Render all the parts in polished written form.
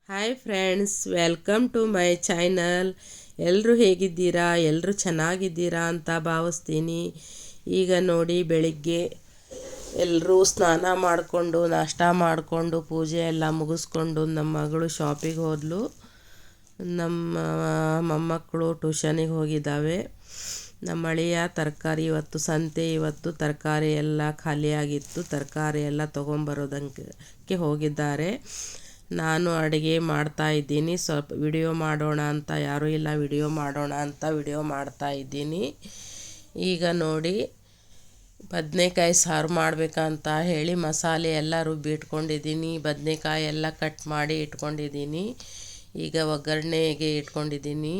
Hi friends, welcome to my channel. ಎಲ್ಲರೂ ಹೇಗಿದ್ದೀರಾ? ಎಲ್ಲರೂ ಚೆನ್ನಾಗಿದ್ದೀರಾ ಅಂತ ಭಾವಿಸ್ತೀನಿ. ಈಗ ನೋಡಿ, ಬೆಳಿಗ್ಗೆ ಎಲ್ಲರೂ ಸ್ನಾನ ಮಾಡಿಕೊಂಡು ನಾಷ್ಟ ಮಾಡಿಕೊಂಡು ಪೂಜೆ ಎಲ್ಲ ಮುಗಿಸ್ಕೊಂಡು ನಮ್ಮ ಮಗಳು ಶಾಪಿಗೆ ಹೋದಳು. ನಮ್ಮ ಮೊಮ್ಮಕ್ಕಳು ಟ್ಯೂಷನಿಗೆ ಹೋಗಿದ್ದಾವೆ. ನಮ್ಮ ಅಳಿಯ ತರಕಾರಿ ಇವತ್ತು ಸಂತೆ, ಇವತ್ತು ತರಕಾರಿ ಎಲ್ಲ ಖಾಲಿಯಾಗಿತ್ತು. ತರಕಾರಿ ಎಲ್ಲ ತೊಗೊಂಬರೋದಕ್ಕೆ ಹೋಗಿದ್ದಾರೆ. ನಾನು ಅಡುಗೆ ಮಾಡ್ತಾಯಿದ್ದೀನಿ. ಸ್ವಲ್ಪ ವಿಡಿಯೋ ಮಾಡೋಣ ಅಂತ, ಯಾರೂ ಇಲ್ಲ ವಿಡಿಯೋ ಮಾಡೋಣ ಅಂತ ವಿಡಿಯೋ ಮಾಡ್ತಾಯಿದ್ದೀನಿ. ಈಗ ನೋಡಿ, ಬದನೆಕಾಯಿ ಸಾರು ಮಾಡಬೇಕಂತ ಹೇಳಿ ಮಸಾಲೆ ಎಲ್ಲ ರುಬ್ಬಿ ಇಟ್ಕೊಂಡಿದ್ದೀನಿ. ಬದನೆಕಾಯಿ ಎಲ್ಲ ಕಟ್ ಮಾಡಿ ಇಟ್ಕೊಂಡಿದ್ದೀನಿ. ಈಗ ಒಗ್ಗರಣೆಗೆ ಇಟ್ಕೊಂಡಿದ್ದೀನಿ.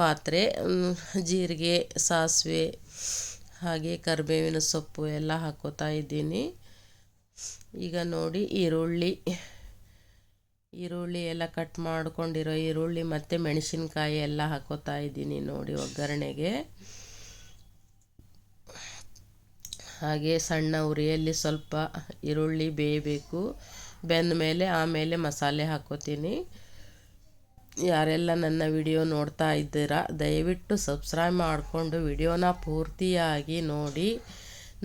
ಪಾತ್ರೆ, ಜೀರಿಗೆ, ಸಾಸಿವೆ ಹಾಗೆ ಕರಿಬೇವಿನ ಸೊಪ್ಪು ಎಲ್ಲ ಹಾಕ್ಕೋತಾ ಇದ್ದೀನಿ. ಈಗ ನೋಡಿ, ಈರುಳ್ಳಿ ಎಲ್ಲ ಕಟ್ ಮಾಡ್ಕೊಂಡಿರೋ ಈರುಳ್ಳಿ ಮತ್ತು ಮೆಣಸಿನ್ಕಾಯಿ ಎಲ್ಲ ಹಾಕೋತಾ ಇದ್ದೀನಿ ನೋಡಿ ಒಗ್ಗರಣೆಗೆ. ಹಾಗೆ ಸಣ್ಣ ಉರಿಯಲ್ಲಿ ಸ್ವಲ್ಪ ಈರುಳ್ಳಿ ಬೇಯಬೇಕು. ಬೆಂದ ಮೇಲೆ ಆಮೇಲೆ ಮಸಾಲೆ ಹಾಕೋತೀನಿ. ಯಾರೆಲ್ಲ ನನ್ನ ವಿಡಿಯೋ ನೋಡ್ತಾ ಇದ್ದೀರಾ, ದಯವಿಟ್ಟು ಸಬ್ಸ್ಕ್ರೈಬ್ ಮಾಡಿಕೊಂಡು ವಿಡಿಯೋನ ಪೂರ್ತಿಯಾಗಿ ನೋಡಿ.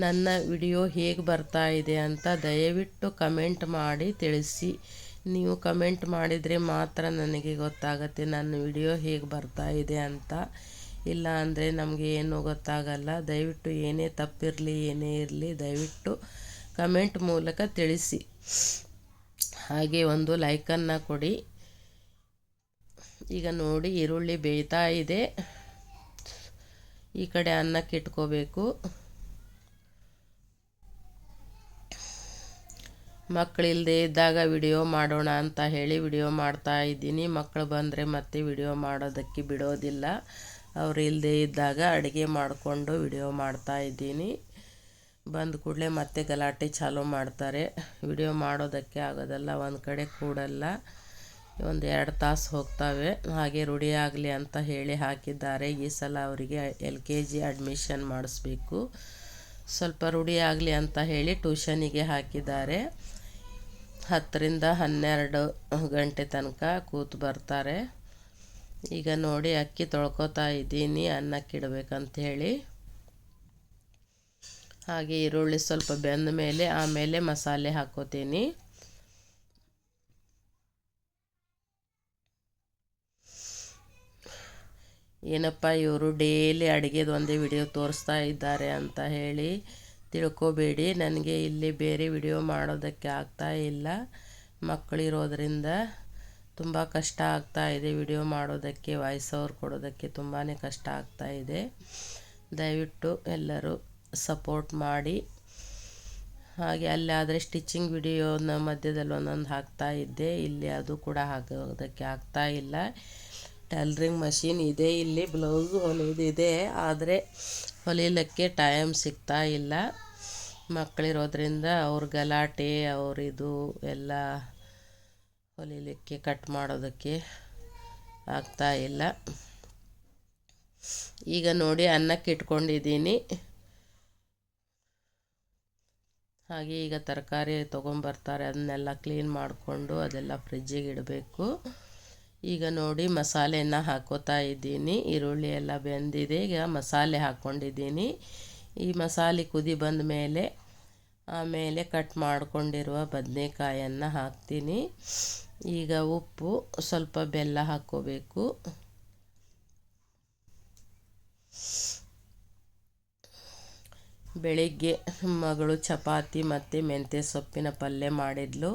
ನನ್ನ ವಿಡಿಯೋ ಹೇಗೆ ಬರ್ತಾ ಇದೆ ಅಂತ ದಯವಿಟ್ಟು ಕಮೆಂಟ್ ಮಾಡಿ ತಿಳಿಸಿ. ನೀವು ಕಮೆಂಟ್ ಮಾಡಿದರೆ ಮಾತ್ರ ನನಗೆ ಗೊತ್ತಾಗುತ್ತೆ ನನ್ನ ವಿಡಿಯೋ ಹೇಗೆ ಬರ್ತಾ ಇದೆ ಅಂತ. ಇಲ್ಲ ಅಂದರೆ ನಮಗೆ ಏನೂ ಗೊತ್ತಾಗಲ್ಲ. ದಯವಿಟ್ಟು ಏನೇ ತಪ್ಪಿರಲಿ ಏನೇ ಇರಲಿ ದಯವಿಟ್ಟು ಕಮೆಂಟ್ ಮೂಲಕ ತಿಳಿಸಿ. ಹಾಗೆ ಒಂದು ಲೈಕನ್ನು ಕೊಡಿ. ಈಗ ನೋಡಿ, ಈರುಳ್ಳಿ ಬೇಯ್ತಾ ಇದೆ. ಈ ಕಡೆ ಅನ್ನಕ್ಕೆ ಇಟ್ಕೋಬೇಕು. ಮಕ್ಕಳಿಲ್ಲದೆ ಇದ್ದಾಗ ವಿಡಿಯೋ ಮಾಡೋಣ ಅಂತ ಹೇಳಿ ವಿಡಿಯೋ ಮಾಡ್ತಾ ಇದ್ದೀನಿ. ಮಕ್ಕಳು ಬಂದರೆ ಮತ್ತೆ ವಿಡಿಯೋ ಮಾಡೋದಕ್ಕೆ ಬಿಡೋದಿಲ್ಲ. ಅವರು ಇಲ್ಲದೆ ಇದ್ದಾಗ ಅಡುಗೆ ಮಾಡಿಕೊಂಡು ವಿಡಿಯೋ ಮಾಡ್ತಾ ಇದ್ದೀನಿ. ಬಂದ ಕೂಡಲೇ ಮತ್ತೆ ಗಲಾಟೆ ಚಾಲೂ ಮಾಡ್ತಾರೆ. ವಿಡಿಯೋ ಮಾಡೋದಕ್ಕೆ ಆಗೋದಲ್ಲ, ಒಂದು ಕಡೆ ಕೂಡಲ್ಲ. ಒಂದು 2 ತಾಸು ಹೋಗ್ತವೆ. ಹಾಗೆ ರೂಢಿ ಆಗಲಿ ಅಂತ ಹೇಳಿ ಹಾಕಿದ್ದಾರೆ. ಈ ಸಲ ಅವರಿಗೆ LKG ಅಡ್ಮಿಷನ್ ಮಾಡಿಸ್ಬೇಕು. ಸ್ವಲ್ಪ ರೂಢಿ ಆಗಲಿ ಅಂತ ಹೇಳಿ ಟ್ಯೂಷನಿಗೆ ಹಾಕಿದ್ದಾರೆ. 10 ರಿಂದ 12 ಗಂಟೆ ತನಕ ಕೂತು ಬರ್ತಾರೆ. ಈಗ ನೋಡಿ, ಅಕ್ಕಿ ತೊಳ್ಕೊತಾ ಇದ್ದೀನಿ ಅನ್ನಕ್ಕೆ ಇಡಬೇಕಂತ ಹೇಳಿ. ಹಾಗೆ ಈರುಳ್ಳಿ ಸ್ವಲ್ಪ ಬೆಂದ ಮೇಲೆ ಆಮೇಲೆ ಮಸಾಲೆ ಹಾಕೋತೀನಿ. ಏನಪ್ಪ ಇವರು ಡೈಲಿ ಅಡುಗೆದು ಒಂದೇ ವಿಡಿಯೋ ತೋರಿಸ್ತಾ ಇದ್ದಾರೆ ಅಂತ ಹೇಳಿ ತಿಳ್ಕೊಬೇಡಿ. ನನಗೆ ಇಲ್ಲಿ ಬೇರೆ ವಿಡಿಯೋ ಮಾಡೋದಕ್ಕೆ ಆಗ್ತಾ ಇಲ್ಲ. ಮಕ್ಕಳಿರೋದ್ರಿಂದ ತುಂಬ ಕಷ್ಟ ಆಗ್ತಾ ಇದೆ. ವಿಡಿಯೋ ಮಾಡೋದಕ್ಕೆ ವಾಯ್ಸ್ ಓವರ್ ಕೊಡೋದಕ್ಕೆ ತುಂಬಾ ಕಷ್ಟ ಆಗ್ತಾ ಇದೆ. ದಯವಿಟ್ಟು ಎಲ್ಲರೂ ಸಪೋರ್ಟ್ ಮಾಡಿ. ಹಾಗೆ ಅಲ್ಲಾದರೆ ಸ್ಟಿಚಿಂಗ್ ವಿಡಿಯೋನ ಮಧ್ಯದಲ್ಲಿ ಒಂದೊಂದು ಹಾಕ್ತಾ ಇದ್ದೆ. ಇಲ್ಲಿ ಅದು ಕೂಡ ಹಾಕೋದಕ್ಕೆ ಆಗ್ತಾ ಇಲ್ಲ. ಟೈಲರಿಂಗ್ ಮಷೀನ್ ಇದೆ, ಇಲ್ಲಿ ಬ್ಲೌಸು ಹೊಲಿಯೋದಿದೆ, ಆದರೆ ಹೊಲಿಲಿಕ್ಕೆ ಟೈಮ್ ಸಿಗ್ತಾ ಇಲ್ಲ. ಮಕ್ಕಳಿರೋದ್ರಿಂದ ಅವ್ರ ಗಲಾಟೆ, ಅವರಿದು ಎಲ್ಲ ಹೊಲಿಲಿಕ್ಕೆ ಕಟ್ ಮಾಡೋದಕ್ಕೆ ಆಗ್ತಾ ಇಲ್ಲ. ಈಗ ನೋಡಿ, ಅನ್ನಕ್ಕೆ ಇಟ್ಕೊಂಡಿದ್ದೀನಿ. ಹಾಗೆ ಈಗ ತರಕಾರಿ ತೊಗೊಂಬರ್ತಾರೆ, ಅದನ್ನೆಲ್ಲ ಕ್ಲೀನ್ ಮಾಡಿಕೊಂಡು ಅದೆಲ್ಲ ಫ್ರಿಜ್ಜಿಗೆ ಇಡಬೇಕು. ಈಗ ನೋಡಿ, ಮಸಾಲೆಯನ್ನು ಹಾಕೋತಾ ಇದ್ದೀನಿ. ಈರುಳ್ಳಿ ಎಲ್ಲ ಬೆಂದಿದೆ. ಈಗ ಮಸಾಲೆ ಹಾಕ್ಕೊಂಡಿದ್ದೀನಿ. ಈ ಮಸಾಲೆ ಕುದಿ ಬಂದ ಮೇಲೆ ಆಮೇಲೆ ಕಟ್ ಮಾಡಿಕೊಂಡಿರುವ ಬದನೆಕಾಯನ್ನು ಹಾಕ್ತೀನಿ. ಈಗ ಉಪ್ಪು, ಸ್ವಲ್ಪ ಬೆಲ್ಲ ಹಾಕ್ಕೋಬೇಕು. ಬೆಳಿಗ್ಗೆ ಮಗಳು ಚಪಾತಿ ಮತ್ತು ಮೆಂತ್ಯ ಸೊಪ್ಪಿನ ಪಲ್ಯ ಮಾಡಿದ್ಲು.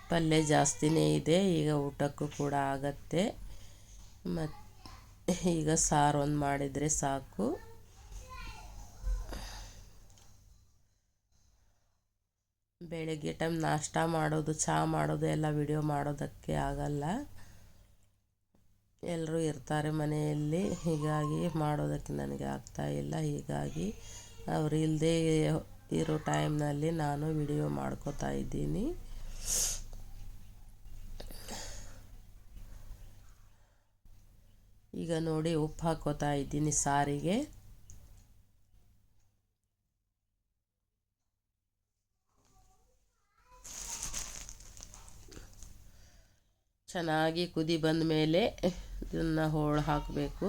ಪಲ್ಯ ಜಾಸ್ತಿನೇ ಇದೆ. ಈಗ ಊಟಕ್ಕೂ ಕೂಡ ಆಗತ್ತೆ. ಮತ್ತು ಈಗ ಸಾರು ಒಂದು ಮಾಡಿದರೆ ಸಾಕು. ಬೆಳಗ್ಗೆ ಟೈಮ್ ನಾಷ್ಟ ಮಾಡೋದು, ಚಹಾ ಮಾಡೋದು ಎಲ್ಲ ವಿಡಿಯೋ ಮಾಡೋದಕ್ಕೆ ಆಗಲ್ಲ. ಎಲ್ಲರೂ ಇರ್ತಾರೆ ಮನೆಯಲ್ಲಿ, ಹೀಗಾಗಿ ಮಾಡೋದಕ್ಕೆ ನನಗೆ ಆಗ್ತಾ ಇಲ್ಲ. ಹೀಗಾಗಿ ಅವರು ಇಲ್ಲದೆ ಇರೋ ಟೈಮ್ನಲ್ಲಿ ನಾನು ವಿಡಿಯೋ ಮಾಡ್ಕೋತಾ ಇದ್ದೀನಿ. ಈಗ ನೋಡಿ, ಉಪ್ಪು ಹಾಕೋತಾ ಇದ್ದೀನಿ ಸಾರಿಗೆ. ಚೆನ್ನಾಗಿ ಕುದಿ ಬಂದ ಮೇಲೆ ಇದನ್ನು ಹೋಳು ಹಾಕಬೇಕು.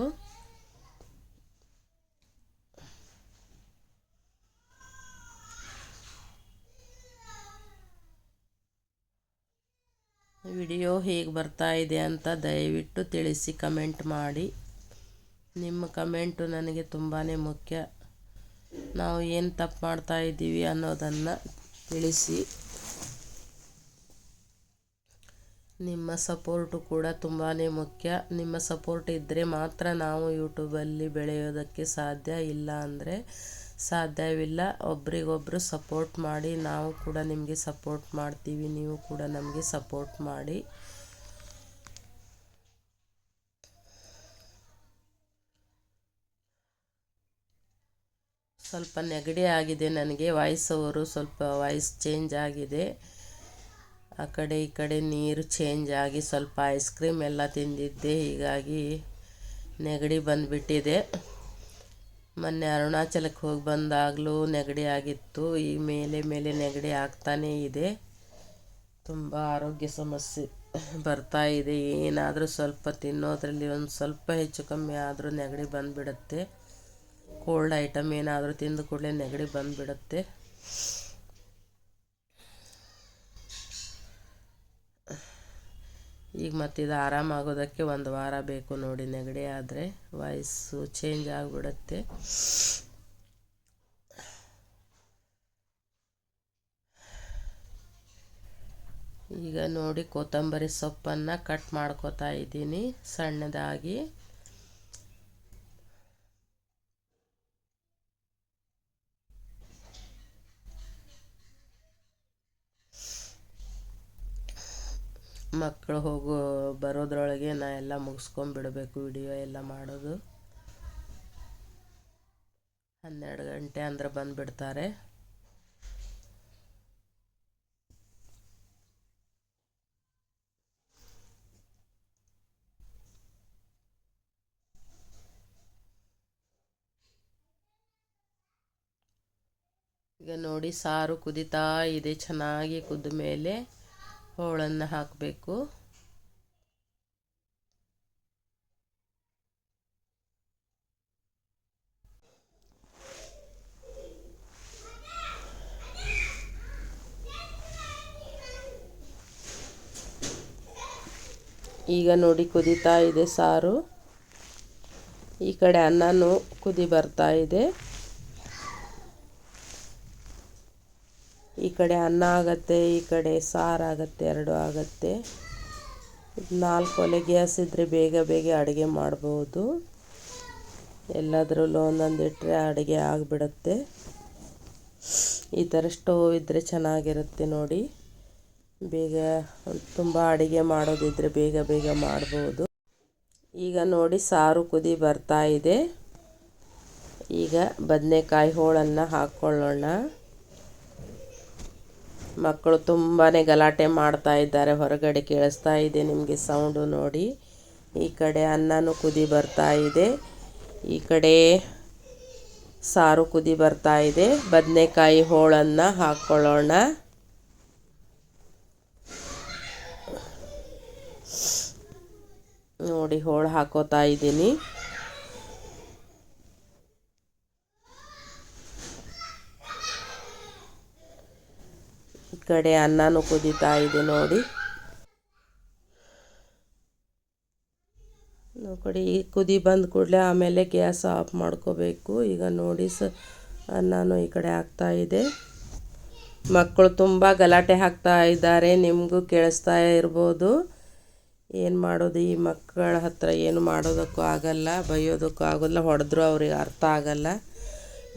ವಿಡಿಯೋ ಹೇಗೆ ಬರ್ತಾ ಇದೆ ಅಂತ ದಯವಿಟ್ಟು ತಿಳಿಸಿ, ಕಮೆಂಟ್ ಮಾಡಿ. ನಿಮ್ಮ ಕಮೆಂಟು ನನಗೆ ತುಂಬಾ ಮುಖ್ಯ. ನಾವು ಏನು ತಪ್ಪು ಮಾಡ್ತಾ ಇದ್ದೀವಿ ಅನ್ನೋದನ್ನು ತಿಳಿಸಿ. ನಿಮ್ಮ ಸಪೋರ್ಟು ಕೂಡ ತುಂಬಾ ಮುಖ್ಯ. ನಿಮ್ಮ ಸಪೋರ್ಟ್ ಇದ್ದರೆ ಮಾತ್ರ ನಾವು ಯೂಟ್ಯೂಬಲ್ಲಿ ಬೆಳೆಯೋದಕ್ಕೆ ಸಾಧ್ಯ, ಇಲ್ಲ ಅಂದರೆ ಸಾಧ್ಯವಿಲ್ಲ. ಒಬ್ರಿಗೊಬ್ಬರು ಸಪೋರ್ಟ್ ಮಾಡಿ, ನಾವು ಕೂಡ ನಿಮಗೆ ಸಪೋರ್ಟ್ ಮಾಡ್ತೀವಿ, ನೀವು ಕೂಡ ನಮಗೆ ಸಪೋರ್ಟ್ ಮಾಡಿ. ಸ್ವಲ್ಪ ನೆಗಡಿ ಆಗಿದೆ ನನಗೆ, ಸ್ವಲ್ಪ ವಾಯ್ಸ್ ಚೇಂಜ್ ಆಗಿದೆ. ಆ ಕಡೆ ಈ ಕಡೆ ನೀರು ಚೇಂಜ್ ಆಗಿ ಸ್ವಲ್ಪ ಐಸ್ ಕ್ರೀಮ್ ಎಲ್ಲ ತಿಂದಿದ್ದೆ, ಹೀಗಾಗಿ ನೆಗಡಿ ಬಂದುಬಿಟ್ಟಿದೆ. ಮೊನ್ನೆ ಅರುಣಾಚಲಕ್ಕೆ ಹೋಗಿ ಬಂದಾಗಲೂ ನೆಗಡಿ ಆಗಿತ್ತು. ಈ ಮೇಲೆ ನೆಗಡಿ ಆಗ್ತಾನೇ ಇದೆ. ತುಂಬ ಆರೋಗ್ಯ ಸಮಸ್ಯೆ ಬರ್ತಾ ಇದೆ. ಏನಾದರೂ ಸ್ವಲ್ಪ ತಿನ್ನೋದ್ರಲ್ಲಿ ಒಂದು ಸ್ವಲ್ಪ ಹೆಚ್ಚು ಕಮ್ಮಿ ಆದರೂ ನೆಗಡಿ ಬಂದುಬಿಡುತ್ತೆ. ಕೋಲ್ಡ್ ಐಟಮ್ ಏನಾದರೂ ತಿಂದ ಕೂಡಲೇ ನೆಗಡಿ ಬಂದುಬಿಡುತ್ತೆ. ಈಗ ಮತ್ತಿದು ಆರಾಮಾಗೋದಕ್ಕೆ 1 ವಾರ ಬೇಕು ನೋಡಿ. ನೆಗಡಿ ಆದರೆ ವಾಯ್ಸು ಚೇಂಜ್ ಆಗಿಬಿಡುತ್ತೆ. ಈಗ ನೋಡಿ ಕೊತ್ತಂಬರಿ ಸೊಪ್ಪನ್ನು ಕಟ್ ಮಾಡ್ಕೊತಾ ಇದ್ದೀನಿ ಸಣ್ಣದಾಗಿ. ಮಕ್ಕಳು ಬರೋದ್ರೊಳಗೆ ನಾ ಎಲ್ಲ ಮುಗಿಸ್ಕೊಂಡ್ಬಿಡಬೇಕು, ವಿಡಿಯೋ ಎಲ್ಲ ಮಾಡೋದು. 12 ಗಂಟೆ ಅಂದ್ರೆ ಬಂದುಬಿಡ್ತಾರೆ. ಈಗ ನೋಡಿ ಸಾರು ಕುದಿತಾ ಇದೆ. ಚೆನ್ನಾಗಿ ಕುದ್ದ ಮೇಲೆ ಹೋಳನ್ನು ಹಾಕಬೇಕು. ಈಗ ನೋಡಿ ಕುದಿತಾ ಇದೆ ಸಾರು. ಈ ಕಡೆ ಅನ್ನನೂ ಕುದಿ ಬರ್ತಾ ಇದೆ. ಈ ಕಡೆ ಅನ್ನ ಆಗುತ್ತೆ, ಈ ಕಡೆ ಸಾರು ಆಗುತ್ತೆ, 2 ಆಗುತ್ತೆ. 4 ಒಲೆ ಗ್ಯಾಸ್ ಇದ್ದರೆ ಬೇಗ ಅಡುಗೆ ಮಾಡ್ಬೋದು. ಎಲ್ಲದರಲ್ಲೂ ಒಂದೊಂದು ಇಟ್ಟರೆ ಅಡುಗೆ ಆಗಿಬಿಡುತ್ತೆ. ಈ ಥರ ಸ್ಟೋವ್ ಇದ್ದರೆ ಚೆನ್ನಾಗಿರುತ್ತೆ ನೋಡಿ. ಬೇಗ ತುಂಬ ಅಡುಗೆ ಮಾಡೋದಿದ್ದರೆ ಬೇಗ ಮಾಡ್ಬೋದು. ಈಗ ನೋಡಿ ಸಾರು ಕುದಿ ಬರ್ತಾ ಇದೆ. ಈಗ ಬದನೆಕಾಯಿ ಹೋಳನ್ನು ಹಾಕ್ಕೊಳ್ಳೋಣ. ಮಕ್ಕಳು ತುಂಬಾ ಗಲಾಟೆ ಮಾಡ್ತಾ ಇದ್ದಾರೆ. ಹೊರಗಡೆ ಕೇಳಿಸ್ತಾ ಇದೆ ನಿಮಗೆ ಸೌಂಡು ನೋಡಿ. ಈ ಕಡೆ ಅನ್ನನೂ ಕುದಿ ಬರ್ತಾ ಇದೆ, ಈ ಕಡೆ ಸಾರು ಕುದಿ ಬರ್ತಾ ಇದೆ. ಬದನೆಕಾಯಿ ಹೋಳನ್ನು ಹಾಕ್ಕೊಳ್ಳೋಣ. ನೋಡಿ ಹೋಳು ಹಾಕೋತಾ ಇದ್ದೀನಿ. ಈ ಕಡೆ ಅನ್ನನೂ ಕುದೀತಾ ಇದೆ ನೋಡಿ. ಈ ಕುದಿ ಬಂದ ಕೂಡಲೇ ಆಮೇಲೆ ಗ್ಯಾಸ್ ಆಫ್ ಮಾಡ್ಕೋಬೇಕು. ಈಗ ನೋಡಿ ಅನ್ನನೂ ಈ ಕಡೆ ಆಗ್ತಾ ಇದೆ. ಮಕ್ಕಳು ತುಂಬ ಗಲಾಟೆ ಹಾಕ್ತಾ ಇದ್ದಾರೆ, ನಿಮಗೂ ಕೇಳಿಸ್ತಾ ಇರ್ಬೋದು. ಏನು ಮಾಡೋದು, ಈ ಮಕ್ಕಳ ಹತ್ರ ಏನು ಮಾಡೋದಕ್ಕೂ ಆಗಲ್ಲ, ಬೈಯೋದಕ್ಕೂ ಆಗೋಲ್ಲ. ಹೊಡೆದ್ರೂ ಅವ್ರಿಗೆ ಅರ್ಥ ಆಗಲ್ಲ.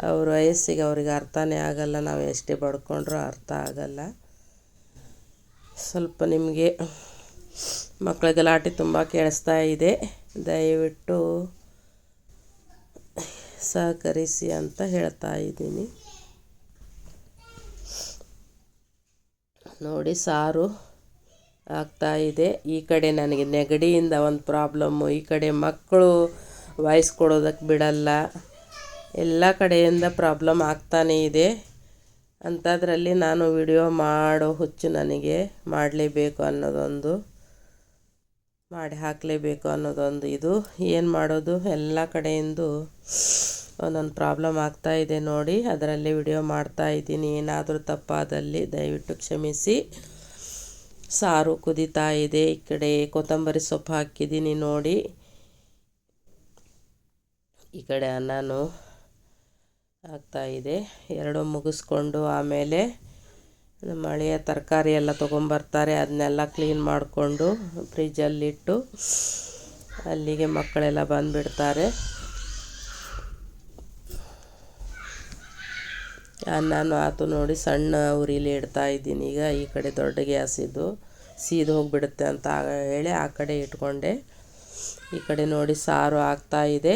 ಅವ್ರ ವಯಸ್ಸಿಗೆ ಅವ್ರಿಗೆ ಅರ್ಥನೇ ಆಗಲ್ಲ. ನಾವು ಎಷ್ಟೇ ಬಡ್ಕೊಂಡ್ರೂ ಅರ್ಥ ಆಗಲ್ಲ. ಸ್ವಲ್ಪ ನಿಮಗೆ ಮಕ್ಕಳ ಗಲಾಟೆ ತುಂಬ ಕೇಳಿಸ್ತಾ ಇದೆ, ದಯವಿಟ್ಟು ಸಹಕರಿಸಿ ಅಂತ ಹೇಳ್ತಾ ಇದ್ದೀನಿ. ನೋಡಿ ಸಾರು ಆಗ್ತಾ ಇದೆ. ಈ ಕಡೆ ನನಗೆ ನೆಗಡಿಯಿಂದ ಒಂದು ಪ್ರಾಬ್ಲಮ್ಮು, ಈ ಕಡೆ ಮಕ್ಕಳು ವಾಯ್ಸ್ ಕೊಡೋದಕ್ಕೆ ಬಿಡಲ್ಲ. ಎಲ್ಲ ಕಡೆಯಿಂದ ಪ್ರಾಬ್ಲಮ್ ಆಗ್ತಾನೇ ಇದೆ. ಅಂಥದ್ರಲ್ಲಿ ನಾನು ವಿಡಿಯೋ ಮಾಡೋ ಹುಚ್ಚು ನನಗೆ, ಮಾಡಲೇಬೇಕು ಅನ್ನೋದೊಂದು. ಮಾಡಿ ಹಾಕಲೇಬೇಕು ಅನ್ನೋದೊಂದು ಇದು. ಏನು ಮಾಡೋದು, ಎಲ್ಲ ಕಡೆಯಿಂದ ಒಂದೊಂದು ಪ್ರಾಬ್ಲಮ್ ಆಗ್ತಾಯಿದೆ ನೋಡಿ. ಅದರಲ್ಲಿ ವಿಡಿಯೋ ಮಾಡ್ತಾಯಿದ್ದೀನಿ. ಏನಾದರೂ ತಪ್ಪಾದಲ್ಲಿ ದಯವಿಟ್ಟು ಕ್ಷಮಿಸಿ. ಸಾರು ಕುದೀತಾ ಇದೆ. ಈ ಕಡೆ ಕೊತ್ತಂಬರಿ ಸೊಪ್ಪು ಹಾಕಿದ್ದೀನಿ ನೋಡಿ. ಈ ಕಡೆ ಅನ್ನನೂ ಆಗ್ತಾಯಿದೆ. ಎರಡು ಮುಗಿಸ್ಕೊಂಡು ಆಮೇಲೆ ನಮ್ಮ ಹಳೆಯ ತರಕಾರಿ ಎಲ್ಲ ತೊಗೊಂಬರ್ತಾರೆ. ಅದನ್ನೆಲ್ಲ ಕ್ಲೀನ್ ಮಾಡಿಕೊಂಡು ಫ್ರಿಜ್ಜಲ್ಲಿಟ್ಟು ಅಲ್ಲಿಗೆ ಮಕ್ಕಳೆಲ್ಲ ಬಂದುಬಿಡ್ತಾರೆ. ಅನ್ನನೂ ಆತು ನೋಡಿ. ಸಣ್ಣ ಉರಿಲಿ ಇಡ್ತಾಯಿದ್ದೀನಿ ಈಗ. ಈ ಕಡೆ ದೊಡ್ಡ ಗ್ಯಾಸ್ ಇದು ಸೀದು ಹೋಗಿಬಿಡುತ್ತೆ ಅಂತ ಹೇಳಿ ಆ ಕಡೆ ಇಟ್ಕೊಂಡೆ. ಈ ಕಡೆ ನೋಡಿ ಸಾರು ಆಗ್ತಾಯಿದೆ.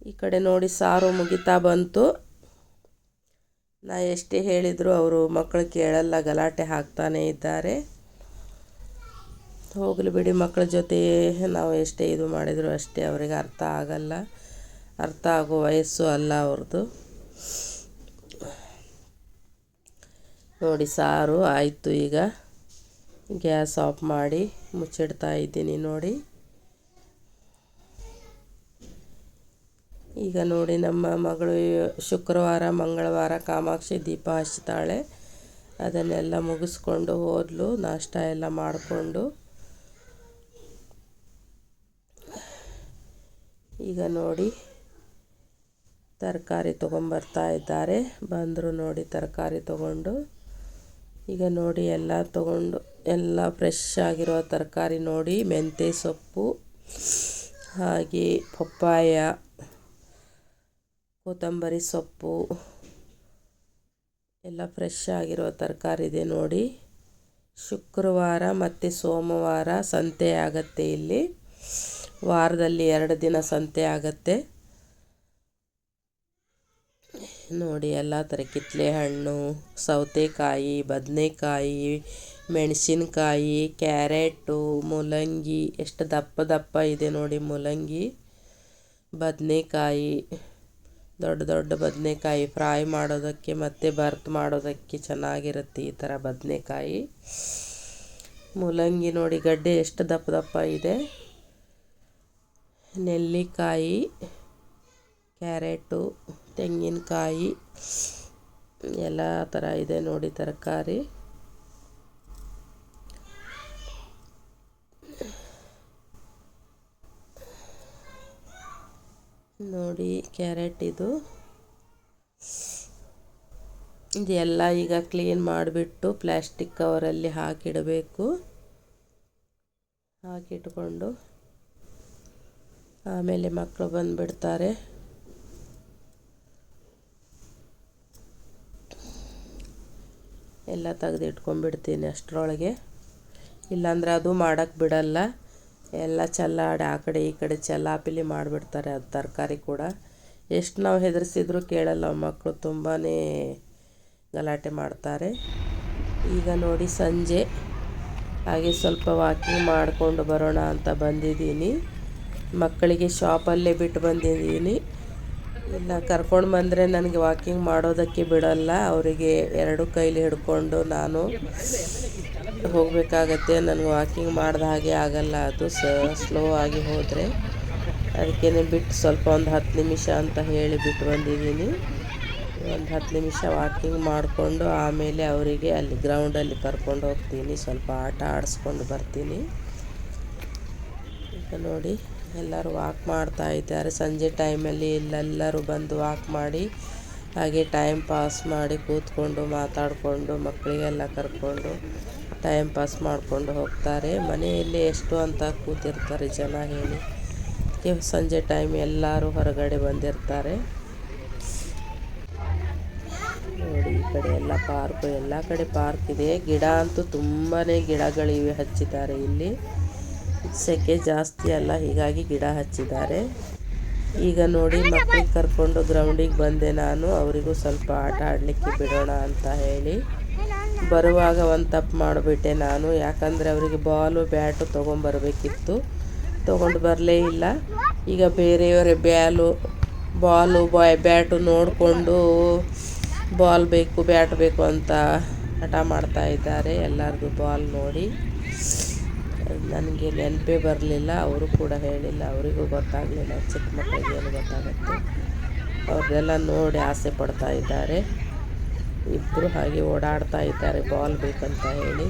ಈ ಕಡೆ ನೋಡಿ ಸಾರು ಮುಗಿತಾ ಬಂತು. ನಾ ಎಷ್ಟೇ ಹೇಳಿದರೂ ಅವರು ಮಕ್ಕಳು ಕೇಳಲ್ಲ, ಗಲಾಟೆ ಹಾಕ್ತಾನೇ ಇದ್ದಾರೆ. ಹೋಗಲಿ ಬಿಡಿ, ಮಕ್ಕಳ ಜೊತೆ ನಾವು ಎಷ್ಟೇ ಇದು ಮಾಡಿದರೂ ಅಷ್ಟೇ ಅವರಿಗೆ ಅರ್ಥ ಆಗಲ್ಲ. ಅರ್ಥ ಆಗೋ ವಯಸ್ಸು ಅಲ್ಲ ಅವ್ರದ್ದು. ನೋಡಿ ಸಾರು ಆಯಿತು. ಈಗ ಗ್ಯಾಸ್ ಆಫ್ ಮಾಡಿ ಮುಚ್ಚಿಡ್ತಾ ಇದ್ದೀನಿ ನೋಡಿ. ಈಗ ನೋಡಿ ನಮ್ಮ ಮಗಳು ಶುಕ್ರವಾರ ಮಂಗಳವಾರ ಕಾಮಾಕ್ಷಿ ದೀಪ ಹಚ್ತಾಳೆ. ಅದನ್ನೆಲ್ಲ ಮುಗಿಸ್ಕೊಂಡು ಹೋದ್ಲು. ನಾಷ್ಟ ಎಲ್ಲ ಮಾಡಿಕೊಂಡು ಈಗ ನೋಡಿ ತರಕಾರಿ ತೊಗೊಂಬರ್ತಾ ಇದ್ದಾರೆ. ಬಂದರು ನೋಡಿ ತರಕಾರಿ ತೊಗೊಂಡು. ಈಗ ನೋಡಿ ಎಲ್ಲ ತೊಗೊಂಡು ಎಲ್ಲ ಫ್ರೆಶ್ ಆಗಿರೋ ತರಕಾರಿ ನೋಡಿ. ಮೆಂತ್ಯ ಸೊಪ್ಪು, ಹಾಗೆ ಪಪ್ಪಾಯ, ಕೊತ್ತಂಬರಿ ಸೊಪ್ಪು ಎಲ್ಲ ಫ್ರೆಶ್ ಆಗಿರೋ ತರಕಾರಿ ಇದೆ ನೋಡಿ. ಶುಕ್ರವಾರ ಮತ್ತು ಸೋಮವಾರ ಸಂತೆ ಆಗುತ್ತೆ ಇಲ್ಲಿ. ವಾರದಲ್ಲಿ 2 ದಿನ ಸಂತೆ ಆಗುತ್ತೆ ನೋಡಿ. ಎಲ್ಲ ಥರ ಕಿತ್ತಳೆ ಹಣ್ಣು, ಸೌತೆಕಾಯಿ, ಬದನೆಕಾಯಿ, ಮೆಣಸಿನ್ಕಾಯಿ, ಕ್ಯಾರೆಟು, ಮೂಲಂಗಿ. ಎಷ್ಟು ದಪ್ಪ ದಪ್ಪ ಇದೆ ನೋಡಿ ಮೂಲಂಗಿ. ಬದನೆಕಾಯಿ, ದೊಡ್ಡ ದೊಡ್ಡ ಬದನೆಕಾಯಿ ಫ್ರೈ ಮಾಡೋದಕ್ಕೆ ಮತ್ತು ಬರ್ತ್ ಮಾಡೋದಕ್ಕೆ ಚೆನ್ನಾಗಿರುತ್ತೆ ಈ ಥರ ಬದನೆಕಾಯಿ. ಮೂಲಂಗಿ ನೋಡಿ ಗಡ್ಡೆ ಎಷ್ಟು ದಪ್ಪ ದಪ್ಪ ಇದೆ. ನೆಲ್ಲಿಕಾಯಿ, ಕ್ಯಾರೆಟು, ತೆಂಗಿನಕಾಯಿ ಎಲ್ಲ ಥರ ಇದೆ ನೋಡಿ ತರಕಾರಿ. ನೋಡಿ ಕ್ಯಾರೆಟ್ ಇದೆಲ್ಲ ಈಗ ಕ್ಲೀನ್ ಮಾಡಿಬಿಟ್ಟು ಪ್ಲ್ಯಾಸ್ಟಿಕ್ ಕವರಲ್ಲಿ ಹಾಕಿಡಬೇಕು. ಹಾಕಿಟ್ಕೊಂಡು ಆಮೇಲೆ ಮಕ್ಕಳು ಬಂದುಬಿಡ್ತಾರೆ. ಎಲ್ಲ ತೆಗೆದಿಟ್ಕೊಂಡ್ಬಿಡ್ತೀನಿ ಅಷ್ಟರೊಳಗೆ. ಇಲ್ಲಾಂದರೆ ಅದು ಮಾಡೋಕ್ಕೆ ಬಿಡಲ್ಲ. ಎಲ್ಲ ಚೆಲ್ಲಾಡಿ ಆ ಕಡೆ ಈ ಕಡೆ ಚೆಲ್ಲಾಪಿಲಿ ಮಾಡಿಬಿಡ್ತಾರೆ. ಅದು ತರಕಾರಿ ಕೂಡ ಎಷ್ಟು ನಾವು ಹೆದರಿಸಿದ್ರು ಕೇಳಲ್ಲ ಮಕ್ಕಳು. ತುಂಬಾ ಗಲಾಟೆ ಮಾಡ್ತಾರೆ. ಈಗ ನೋಡಿ ಸಂಜೆ ಹಾಗೆ ಸ್ವಲ್ಪ ವಾಕಿಂಗ್ ಮಾಡಿಕೊಂಡು ಬರೋಣ ಅಂತ ಬಂದಿದ್ದೀನಿ. ಮಕ್ಕಳಿಗೆ ಶಾಪಲ್ಲೇ ಬಿಟ್ಟು ಬಂದಿದ್ದೀನಿ. ಇಲ್ಲ ಕರ್ಕೊಂಡು ಬಂದರೆ ನನಗೆ ವಾಕಿಂಗ್ ಮಾಡೋದಕ್ಕೆ ಬಿಡಲ್ಲ. ಅವರಿಗೆ 2 ಕೈಲಿ ಹಿಡ್ಕೊಂಡು ನಾನು ಹೋಗಬೇಕಾಗತ್ತೆ. ನನಗೆ ವಾಕಿಂಗ್ ಮಾಡಿದ ಹಾಗೆ ಆಗಲ್ಲ. ಅದು ಸ್ಲೋ ಆಗಿ ಹೋದರೆ ಅದಕ್ಕೇ ಬಿಟ್ಟು ಸ್ವಲ್ಪ ಒಂದು 10 ನಿಮಿಷ ಅಂತ ಹೇಳಿ ಬಿಟ್ಟು ಬಂದಿದ್ದೀನಿ. ಒಂದು 10 ನಿಮಿಷ ವಾಕಿಂಗ್ ಮಾಡಿಕೊಂಡು ಆಮೇಲೆ ಅವರಿಗೆ ಅಲ್ಲಿ ಗ್ರೌಂಡಲ್ಲಿ ಕರ್ಕೊಂಡು ಹೋಗ್ತೀನಿ. ಸ್ವಲ್ಪ ಆಟ ಆಡಿಸ್ಕೊಂಡು ಬರ್ತೀನಿ. ಈಗ ನೋಡಿ ಎಲ್ಲರೂ ವಾಕ್ ಮಾಡ್ತಾ ಇದ್ದಾರೆ. ಸಂಜೆ ಟೈಮಲ್ಲಿ ಇಲ್ಲೆಲ್ಲರೂ ಬಂದು ವಾಕ್ ಮಾಡಿ ಹಾಗೆ ಟೈಮ್ ಪಾಸ್ ಮಾಡಿ ಕೂತ್ಕೊಂಡು ಮಾತಾಡಿಕೊಂಡು ಮಕ್ಕಳಿಗೆಲ್ಲ ಕರ್ಕೊಂಡು ಟೈಮ್ ಪಾಸ್ ಮಾಡಿಕೊಂಡು ಹೋಗ್ತಾರೆ. ಮನೆಯಲ್ಲಿ ಎಷ್ಟು ಅಂತ ಕೂತಿರ್ತಾರೆ ಜನ ಹೇಳಿ. ಸಂಜೆ ಟೈಮ್ ಎಲ್ಲರೂ ಹೊರಗಡೆ ಬಂದಿರ್ತಾರೆ ನೋಡಿ. ಈ ಕಡೆ ಎಲ್ಲ ಪಾರ್ಕು, ಎಲ್ಲ ಕಡೆ ಪಾರ್ಕ್ ಇದೆ. ಗಿಡ ಅಂತೂ ತುಂಬಾ ಗಿಡಗಳಿವೆ ಹಚ್ಚಿದ್ದಾರೆ ಇಲ್ಲಿ. ಸೆಕೆ ಜಾಸ್ತಿ ಅಲ್ಲ, ಹೀಗಾಗಿ ಗಿಡ ಹಚ್ಚಿದ್ದಾರೆ. ಈಗ ನೋಡಿ ಮಕ್ಕಳಿಗೆ ಕರ್ಕೊಂಡು ಗ್ರೌಂಡಿಗೆ ಬಂದೆ ನಾನು. ಅವರಿಗೂ ಸ್ವಲ್ಪ ಆಟ ಆಡಲಿಕ್ಕೆ ಬಿಡೋಣ ಅಂತ ಹೇಳಿ. ಬರುವಾಗ ಒಂದು ತಪ್ಪು ಮಾಡಿಬಿಟ್ಟೆ ನಾನು. ಯಾಕಂದರೆ ಅವರಿಗೆ ಬಾಲು ಬ್ಯಾಟು ತೊಗೊಂಬರ್ಬೇಕಿತ್ತು, ತೊಗೊಂಡು ಬರಲೇ ಇಲ್ಲ. ಈಗ ಬೇರೆಯವರೇ ಬಾಲು ಬ್ಯಾಟು ನೋಡಿಕೊಂಡು ಬಾಲ್ ಬೇಕು ಬ್ಯಾಟ್ ಬೇಕು ಅಂತ ಹಠ ಮಾಡ್ತಾ ಇದ್ದಾರೆ. ಎಲ್ಲರದು ಬಾಲ್ ನೋಡಿ ನನಗೆ ನೆನಪೇ ಬರಲಿಲ್ಲ, ಅವರು ಕೂಡ ಹೇಳಿಲ್ಲ, ಅವರಿಗೂ ಗೊತ್ತಾಗಲಿಲ್ಲ. ಚಿಕ್ಕ ಮಕ್ಕಳಿಗೆ ಏನು ಗೊತ್ತಾಗುತ್ತೆ, ಅವ್ರದ್ದೆಲ್ಲ ನೋಡಿ ಆಸೆ ಪಡ್ತಾ ಇದ್ದಾರೆ. ಇಬ್ಬರು ಹಾಗೆ ಓಡಾಡ್ತಾ ಇದ್ದಾರೆ ಬಾಲ್ ಬೇಕಂತ ಹೇಳಿ.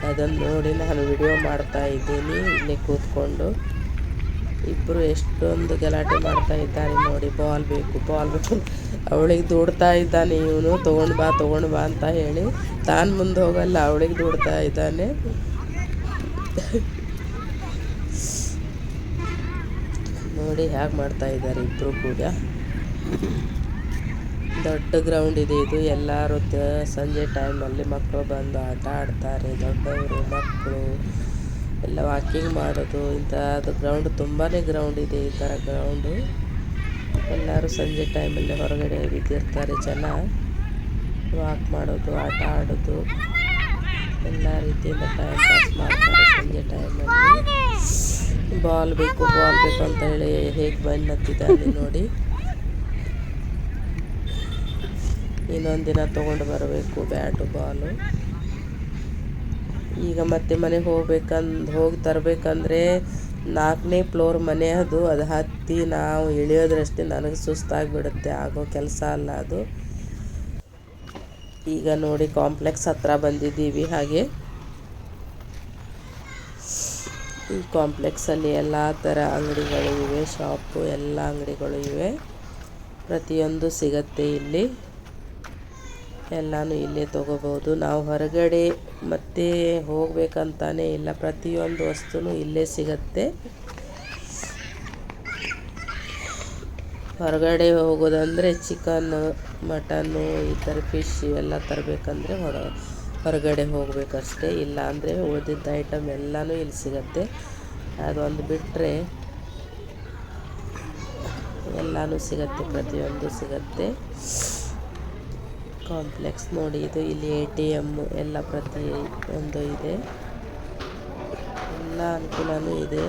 ಅದನ್ನು ನೋಡಿ ನಾನು ವಿಡಿಯೋ ಮಾಡ್ತಾ ಇದ್ದೀನಿ ಇಲ್ಲೇ ಕೂತ್ಕೊಂಡು. ಇಬ್ಬರು ಎಷ್ಟೊಂದು ಗಲಾಟೆ ಮಾಡ್ತಾ ಇದ್ದಾರೆ ನೋಡಿ, ಬಾಲ್ ಬೇಕು ಅವಳಿಗೆ ದೂಡ್ತಾ ಇದ್ದಾನೆ ಇವನು, ತೊಗೊಂಡು ಬಾ ಅಂತ ಹೇಳಿ. ತಾನು ಮುಂದೆ ಹೋಗಲ್ಲ, ಅವಳಿಗೆ ದೂಡ್ತಾ ಇದ್ದಾನೆ. ನೋಡಿ ಹೇಗೆ ಮಾಡ್ತಾ ಇದ್ದಾರೆ ಇಬ್ಬರು ಕೂಡ. ದೊಡ್ಡ ಗ್ರೌಂಡ್ ಇದೆ ಇದು. ಎಲ್ಲರೂ ಸಂಜೆ ಟೈಮಲ್ಲಿ ಮಕ್ಕಳು ಬಂದು ಆಟ ಆಡ್ತಾರೆ. ದೊಡ್ಡವರು ಮಕ್ಕಳು ಎಲ್ಲ ವಾಕಿಂಗ್ ಮಾಡೋದು ಇಂಥದ್ದು ಗ್ರೌಂಡ್, ತುಂಬಾ ಗ್ರೌಂಡ್ ಇದೆ ಈ ಥರ ಗ್ರೌಂಡು. ಎಲ್ಲರೂ ಸಂಜೆ ಟೈಮಲ್ಲಿ ಹೊರಗಡೆ ಬಿದ್ದಿರ್ತಾರೆ ಜನ, ವಾಕ್ ಮಾಡೋದು, ಆಟ ಆಡೋದು, ಎಲ್ಲ ರೀತಿಯಿಂದ ಟೈಮ್ ಪಾಸ್ ಮಾಡ್ತಾರೆ ಸಂಜೆ ಟೈಮಲ್ಲಿ. ಬಾಲ್ ಬೇಕು ಅಂತ ಹೇಳಿ ಹೇಗೆ ಬನ್ನತ್ತಿದ್ದಾನೆ ನೋಡಿ. ಇನ್ನೊಂದು ದಿನ ತೊಗೊಂಡು ಬರಬೇಕು ಬ್ಯಾಟು ಬಾಲು. ಈಗ ಮತ್ತೆ ಮನೆಗೆ ಹೋಗಿ ತರಬೇಕಂದ್ರೆ 4ನೇ ಫ್ಲೋರ್ ಮನೆ ಅದು ಹತ್ತಿ ನಾವು ಇಳಿಯೋದ್ರಷ್ಟೇ ನನಗೆ ಸುಸ್ತಾಗಿಬಿಡುತ್ತೆ, ಆಗೋ ಕೆಲಸ ಅಲ್ಲ ಅದು. ಈಗ ನೋಡಿ ಕಾಂಪ್ಲೆಕ್ಸ್ ಹತ್ರ ಬಂದಿದ್ದೀವಿ. ಹಾಗೆ ಈ ಕಾಂಪ್ಲೆಕ್ಸಲ್ಲಿ ಎಲ್ಲ ಥರ ಅಂಗಡಿಗಳು ಇವೆ, ಶಾಪು ಎಲ್ಲ ಅಂಗಡಿಗಳು ಇವೆ. ಪ್ರತಿಯೊಂದು ಸಿಗತ್ತೆ ಇಲ್ಲಿ, ಎಲ್ಲನೂ ಇಲ್ಲೇ ತೊಗೋಬೋದು. ನಾವು ಹೊರಗಡೆ ಮತ್ತೆ ಹೋಗ್ಬೇಕಂತಾನೆ ಇಲ್ಲ, ಪ್ರತಿಯೊಂದು ವಸ್ತುನೂ ಇಲ್ಲೇ ಸಿಗತ್ತೆ. ಹೊರಗಡೆ ಹೋಗೋದಂದರೆ ಚಿಕನ್ನು, ಮಟನ್ನು, ಈ ಥರ ಫಿಶ್ ಇವೆಲ್ಲ ತರಬೇಕಂದ್ರೆ ಹೊರಗಡೆ ಹೋಗಬೇಕಷ್ಟೇ. ಇಲ್ಲ ಅಂದರೆ ಉಳಿದಿದ್ದ ಐಟಮ್ ಎಲ್ಲನೂ ಇಲ್ಲಿ ಸಿಗತ್ತೆ. ಅದೊಂದು ಬಿಟ್ಟರೆ ಎಲ್ಲನೂ ಸಿಗತ್ತೆ, ಪ್ರತಿಯೊಂದು ಸಿಗತ್ತೆ. ಕಾಂಪ್ಲೆಕ್ಸ್ ನೋಡಿ ಇದು. ಇಲ್ಲಿ ATM ಎಲ್ಲ ಪ್ರತಿಯೊಂದು ಇದೆ, ಎಲ್ಲ ಅನುಕೂಲನೂ ಇದೆ.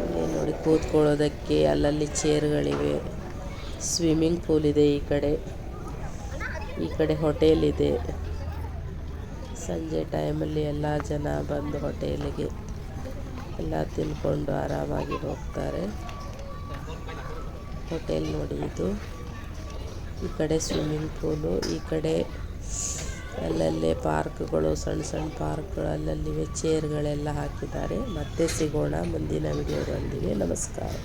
ಇಲ್ಲಿ ನೋಡಿ ಕೂತ್ಕೊಳ್ಳೋದಕ್ಕೆ ಅಲ್ಲಲ್ಲಿ ಚೇರ್ಗಳಿವೆ. ಸ್ವಿಮ್ಮಿಂಗ್ ಪೂಲ್ ಇದೆ ಈ ಕಡೆ ಹೋಟೆಲ್ ಇದೆ. ಸಂಜೆ ಟೈಮಲ್ಲಿ ಎಲ್ಲ ಜನ ಬಂದು ಹೋಟೆಲಿಗೆ ಎಲ್ಲ ತಿನ್ಕೊಂಡು ಆರಾಮಾಗಿ ಹೋಗ್ತಾರೆ. ಹೋಟೆಲ್ ನೋಡಿ ಇದು. ಈ ಕಡೆ ಸ್ವಿಮ್ಮಿಂಗ್ ಪೂಲು, ಈ ಕಡೆ ಅಲ್ಲಲ್ಲೇ ಪಾರ್ಕ್ಗಳು, ಸಣ್ಣ ಸಣ್ಣ ಪಾರ್ಕ್ಗಳು ಅಲ್ಲಲ್ಲಿವೆ. ಚೇರ್ಗಳೆಲ್ಲ ಹಾಕಿದ್ದಾರೆ. ಮತ್ತೆ ಸಿಗೋಣ ಮುಂದಿನ ವಿಡಿಯೋದೊಂದಿಗೆ. ನಮಸ್ಕಾರ.